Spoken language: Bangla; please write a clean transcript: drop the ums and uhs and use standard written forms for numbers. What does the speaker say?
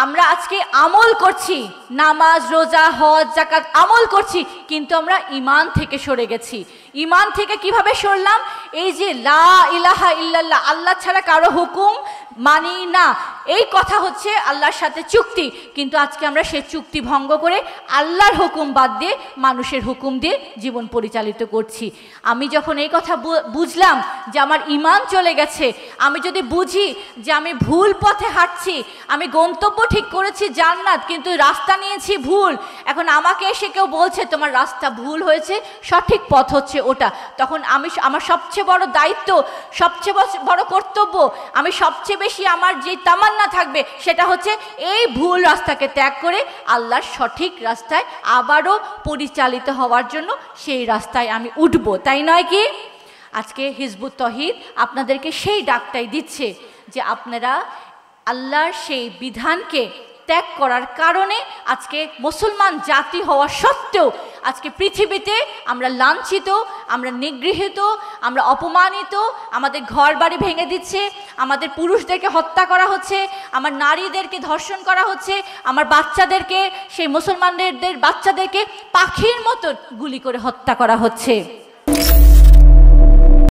আমরা আজকে আমল করছি, নামাজ রোজা হজ যাকাত আমল করছি, কিন্তু আমরা ঈমান থেকে সরে গেছি। ঈমান থেকে কিভাবে সরলাম? এই যে লা ইলাহা ইল্লাল্লাহ, আল্লাহ ছাড়া কারো হুকুম মানি না, এই কথা হচ্ছে আল্লাহর সাথে চুক্তি, কিন্তু আজকে আমরা সেই চুক্তি ভঙ্গ করে আল্লাহর হুকুম বাদ দিয়ে মানুষের হুকুম দিয়ে জীবন পরিচালিত করছি। আমি যখন এই কথা বুঝলাম যে আমার ঈমান চলে গেছে, আমি যদি বুঝি যে আমি ভুল পথে হাঁটছি, আমি গন্তব্য ঠিক করেছি জান্নাত, কিন্তু রাস্তা নিয়েছি ভুল, এখন আমাকে এসে কেউ বলছে তোমার রাস্তা ভুল হয়েছে, সঠিক পথ হচ্ছে ওটা, তখন আমার সবচেয়ে বড় দায়িত্ব, সবচেয়ে বড় কর্তব্য, আমি সবচেয়ে বেশি আমার যে তামান্না থাকবে সেটা হচ্ছে এই ভুল রাস্তাকে ত্যাগ করে আল্লাহর সঠিক রাস্তায় আবারও পরিচালিত হওয়ার জন্য সেই রাস্তায় আমি উঠব, তাই নয় কি? আজকে হিজবুত তৌহিদ আপনাদেরকে সেই ডাকটাই দিচ্ছে যে আপনারা আল্লাহর সেই বিধানকে ত্যাগ করার কারণে আজকে মুসলমান জাতি হওয়া সত্ত্বেও আজকে পৃথিবীতে আমরা লাঞ্ছিত, আমরা নিগৃহীত, আমরা অপমানিত, আমাদের ঘর বাড়ি ভেঙে দিচ্ছে, আমাদের পুরুষদেরকে হত্যা করা হচ্ছে, আমার নারীদেরকে ধর্ষণ করা হচ্ছে, আমার বাচ্চাদেরকে, সেই মুসলমানদের বাচ্চাদেরকে পাখির মতো গুলি করে হত্যা করা হচ্ছে।